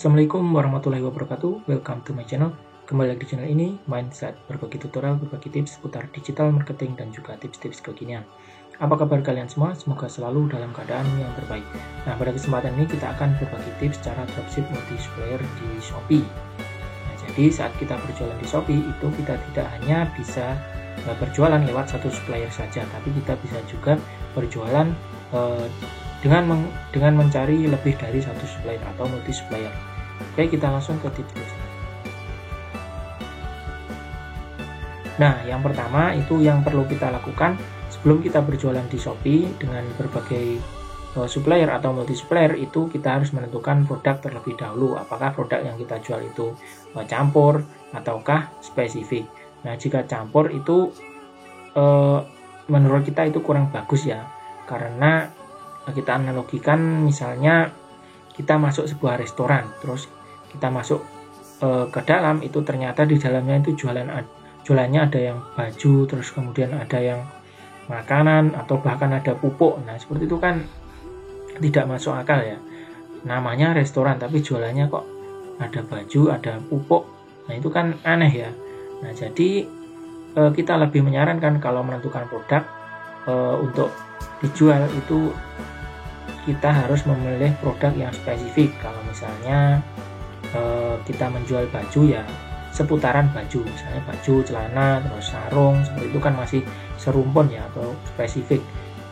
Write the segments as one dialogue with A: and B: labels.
A: Assalamualaikum warahmatullahi wabarakatuh. Welcome to my channel. Kembali lagi di channel ini, Mindset, berbagi tutorial, berbagi tips seputar digital marketing dan juga tips-tips kekinian. Apa kabar kalian semua? Semoga selalu dalam keadaan yang terbaik. Nah, pada kesempatan ini kita akan berbagi tips cara dropship multi-supplier di Shopee. Nah, jadi saat kita berjualan di Shopee itu kita tidak hanya bisa berjualan lewat satu supplier saja, tapi kita bisa juga berjualan dengan mencari lebih dari satu supplier atau multi supplier. Oke, kita langsung ke tips. Nah, yang pertama itu yang perlu kita lakukan sebelum kita berjualan di Shopee dengan berbagai supplier atau multi supplier, itu kita harus menentukan produk terlebih dahulu. Apakah produk yang kita jual itu campur ataukah spesifik. Nah, jika campur itu menurut kita itu kurang bagus ya, karena kita analogikan misalnya kita masuk sebuah restoran, terus kita masuk ke dalam, itu ternyata di dalamnya itu jualannya ada yang baju, terus kemudian ada yang makanan, atau bahkan ada pupuk. Nah, seperti itu kan tidak masuk akal ya. Namanya restoran tapi jualannya kok ada baju, ada pupuk. Nah, itu kan aneh ya. Nah, jadi kita lebih menyarankan kalau menentukan produk untuk dijual itu kita harus memilih produk yang spesifik. Kalau misalnya kita menjual baju ya seputaran baju, misalnya baju, celana, terus sarung, seperti itu kan masih serumpun ya atau spesifik.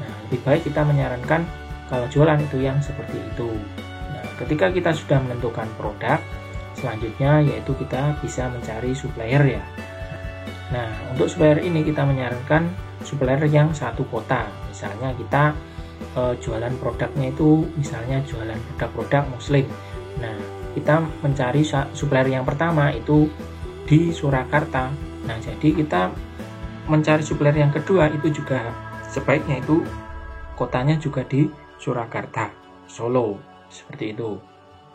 A: Nah, lebih baik kita menyarankan kalau jualan itu yang seperti itu. Nah, ketika kita sudah menentukan produk, selanjutnya yaitu kita bisa mencari supplier ya. Nah, untuk supplier ini kita menyarankan supplier yang satu kota. Misalnya kita jualan produknya itu misalnya jualan produk-produk muslim. Nah, kita mencari supplier yang pertama itu di Surakarta. Nah, jadi kita mencari supplier yang kedua itu juga sebaiknya itu kotanya juga di Surakarta, Solo, seperti itu.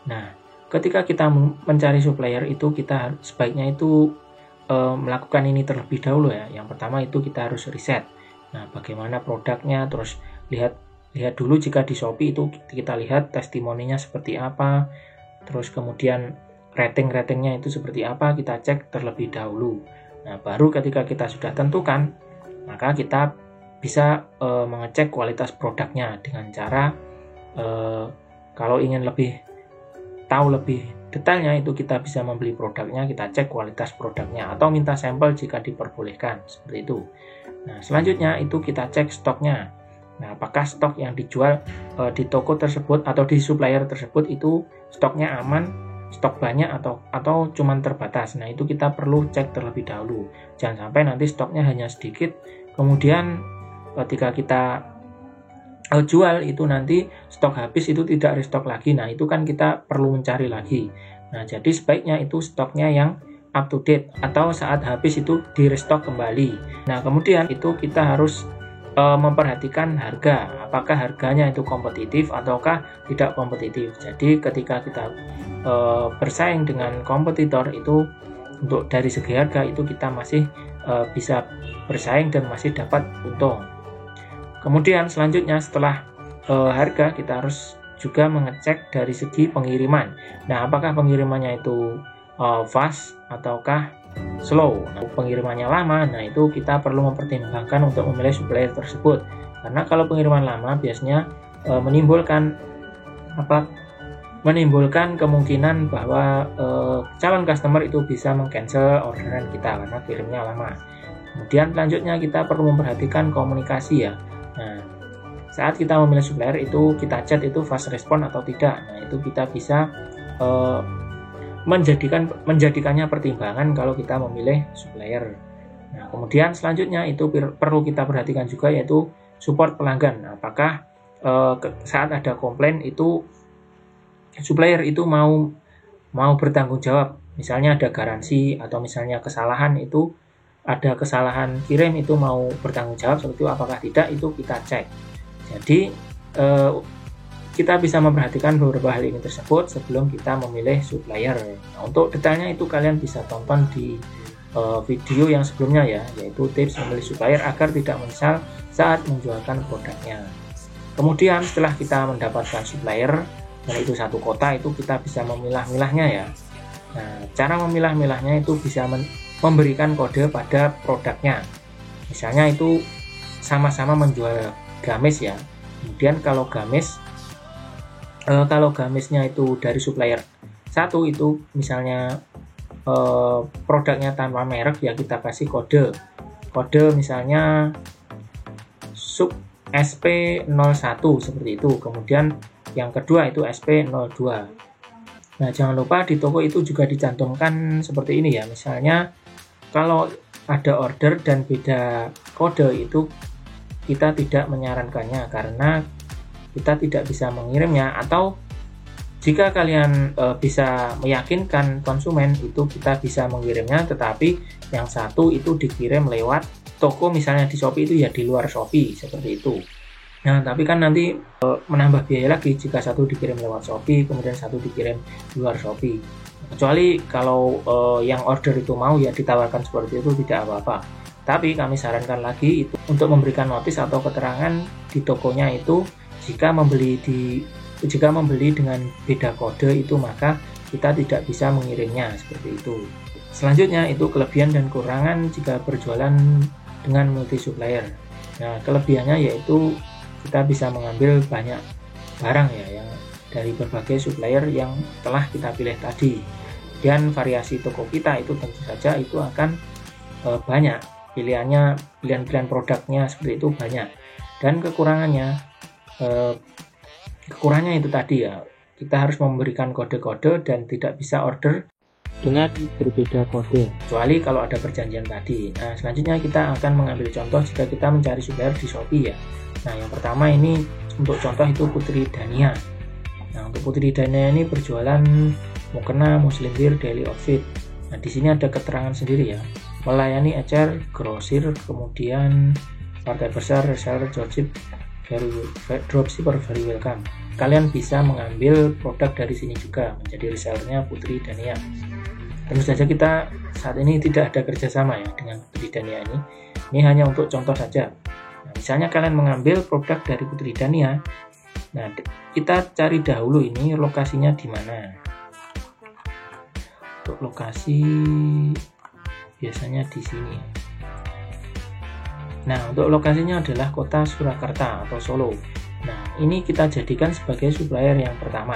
A: Nah, ketika kita mencari supplier itu kita sebaiknya itu melakukan ini terlebih dahulu ya. Yang pertama itu kita harus riset. Nah, bagaimana produknya, terus lihat dulu jika di Shopee itu kita lihat testimoninya seperti apa, terus kemudian ratingnya itu seperti apa, kita cek terlebih dahulu. Nah, baru ketika kita sudah tentukan, maka kita bisa mengecek kualitas produknya dengan cara kalau ingin tahu lebih detailnya itu kita bisa membeli produknya, kita cek kualitas produknya atau minta sampel jika diperbolehkan, seperti itu. Nah, selanjutnya itu kita cek stoknya. Nah, apakah stok yang dijual di toko tersebut atau di supplier tersebut itu stoknya aman, stok banyak atau cuman terbatas. Nah, itu kita perlu cek terlebih dahulu. Jangan sampai nanti stoknya hanya sedikit, kemudian ketika kita jual itu nanti stok habis itu tidak restock lagi. Nah, itu kan kita perlu mencari lagi. Nah, jadi sebaiknya itu stoknya yang up to date atau saat habis itu di restock kembali. Nah, kemudian itu kita harus memperhatikan harga, apakah harganya itu kompetitif ataukah tidak kompetitif. Jadi ketika kita bersaing dengan kompetitor itu untuk dari segi harga itu kita masih bisa bersaing dan masih dapat untung. Kemudian selanjutnya setelah harga kita harus juga mengecek dari segi pengiriman. Nah, apakah pengirimannya itu fast ataukah slow. Nah, pengirimannya lama, nah itu kita perlu mempertimbangkan untuk memilih supplier tersebut. Karena kalau pengiriman lama biasanya menimbulkan kemungkinan bahwa calon customer itu bisa meng-cancel orderan kita karena kirimnya lama. Kemudian selanjutnya kita perlu memperhatikan komunikasi ya. Nah, saat kita memilih supplier itu kita chat itu fast respon atau tidak. Nah, itu kita bisa menjadikannya pertimbangan kalau kita memilih supplier. Nah, kemudian selanjutnya itu perlu kita perhatikan juga yaitu support pelanggan. Apakah saat ada komplain itu supplier itu mau bertanggung jawab, misalnya ada garansi atau misalnya kesalahan itu ada kesalahan kirim itu mau bertanggung jawab seperti itu, apakah tidak, itu kita cek. Jadi kita bisa memperhatikan beberapa hal ini tersebut sebelum kita memilih supplier. Nah, untuk detailnya itu kalian bisa tonton di video yang sebelumnya ya, yaitu tips memilih supplier agar tidak menyesal saat menjualkan produknya. Kemudian setelah kita mendapatkan supplier, misalnya itu satu kota, itu kita bisa memilah-milahnya ya. Nah, cara memilah-milahnya itu bisa memberikan kode pada produknya. Misalnya itu sama-sama menjual gamis ya. Kemudian kalau gamisnya itu dari supplier satu, itu misalnya produknya tanpa merek ya, kita kasih kode misalnya sub SP01 seperti itu. Kemudian yang kedua itu SP02. Nah, jangan lupa di toko itu juga dicantumkan seperti ini ya. Misalnya kalau ada order dan beda kode, itu kita tidak menyarankannya karena kita tidak bisa mengirimnya. Atau jika kalian bisa meyakinkan konsumen, itu kita bisa mengirimnya, tetapi yang satu itu dikirim lewat toko, misalnya di Shopee itu ya di luar Shopee seperti itu. Nah, tapi kan nanti menambah biaya lagi jika satu dikirim lewat Shopee kemudian satu dikirim di luar Shopee. Kecuali kalau yang order itu mau ya ditawarkan seperti itu, tidak apa-apa. Tapi kami sarankan lagi itu untuk memberikan notis atau keterangan di tokonya itu, jika membeli dengan beda kode itu maka kita tidak bisa mengirimnya seperti itu. Selanjutnya itu kelebihan dan kekurangan jika berjualan dengan multi supplier. Nah, kelebihannya yaitu kita bisa mengambil banyak barang ya, yang dari berbagai supplier yang telah kita pilih tadi. Dan variasi toko kita itu tentu saja itu akan banyak pilihan produknya seperti itu banyak. Dan kekurangannya itu tadi ya, kita harus memberikan kode-kode dan tidak bisa order dengan berbeda kode, kecuali kalau ada perjanjian tadi. Nah, selanjutnya kita akan mengambil contoh jika kita mencari supplier di Shopee ya. Nah, yang pertama ini untuk contoh itu Putri Dania. Nah, untuk Putri Dania ini berjualan mukena, muslim wear, daily outfit. Nah, di sini ada keterangan sendiri ya. Melayani ecer, grosir, kemudian partai besar, reseller, dropshipper very welcome. Kalian bisa mengambil produk dari sini juga, menjadi resellernya Putri Dania. Tentu saja kita saat ini tidak ada kerjasama ya dengan Putri Dania ini. Ini hanya untuk contoh saja. Nah, misalnya kalian mengambil produk dari Putri Dania, nah kita cari dahulu ini lokasinya di mana. Untuk lokasi biasanya di sini. Nah, untuk lokasinya adalah kota Surakarta atau Solo. Nah, ini kita jadikan sebagai supplier yang pertama.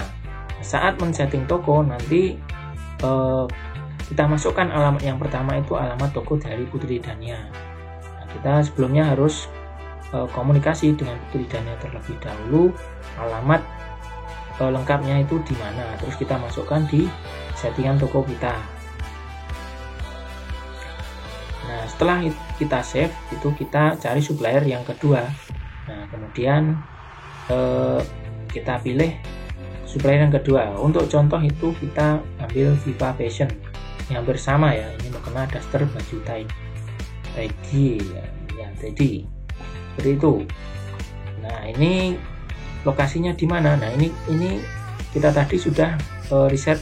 A: Saat men-setting toko nanti kita masukkan alamat yang pertama itu alamat toko dari Putri Dania. Nah, kita sebelumnya harus komunikasi dengan Putri Dania terlebih dahulu, alamat lengkapnya itu di mana, terus kita masukkan di settingan toko kita. Nah, setelah kita save itu kita cari supplier yang kedua. Nah, kemudian kita pilih supplier yang kedua. Untuk contoh itu kita ambil Viva Fashion yang hampir sama ya, ini mukena, daster, baju Teddy ya, Teddy seperti itu. Nah, ini lokasinya di mana? Nah, ini kita tadi sudah riset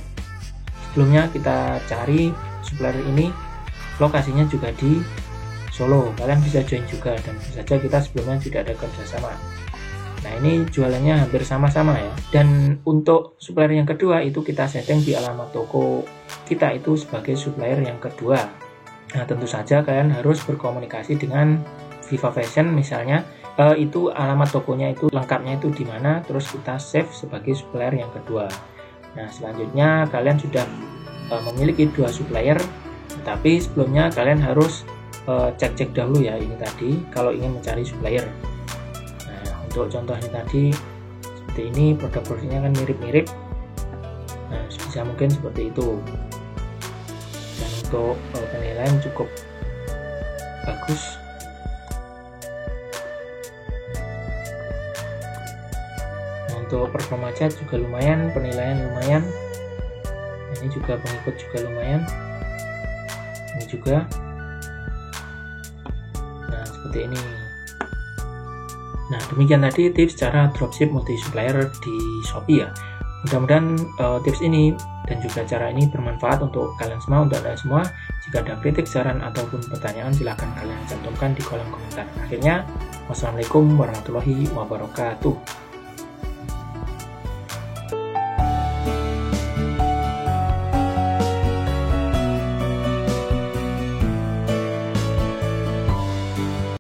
A: sebelumnya, kita cari supplier ini lokasinya juga di Solo. Kalian bisa join juga, dan tentu saja kita sebelumnya tidak ada kerjasama. Nah, ini jualannya hampir sama-sama ya. Dan untuk supplier yang kedua itu kita setting di alamat toko kita itu sebagai supplier yang kedua. Nah, tentu saja kalian harus berkomunikasi dengan Viva Fashion misalnya, itu alamat tokonya itu lengkapnya itu di mana, terus kita save sebagai supplier yang kedua. Nah, selanjutnya kalian sudah memiliki dua supplier, tapi sebelumnya kalian harus cek dahulu ya ini tadi kalau ingin mencari supplier. Nah, untuk contohnya tadi seperti ini, produk-produknya kan mirip-mirip. Nah, bisa mungkin seperti itu. Dan untuk penilaian cukup bagus. Nah, untuk performa chat juga lumayan, penilaian lumayan. Ini juga pengikut juga lumayan. Ini juga. Nah, seperti ini. Nah, demikian tadi tips cara dropship multi supplier di Shopee ya. Mudah-mudahan tips ini dan juga cara ini bermanfaat untuk kalian semua, untuk Anda semua. Jika ada kritik, saran, ataupun pertanyaan, silahkan kalian cantumkan di kolom komentar. Akhirnya, wassalamualaikum warahmatullahi wabarakatuh.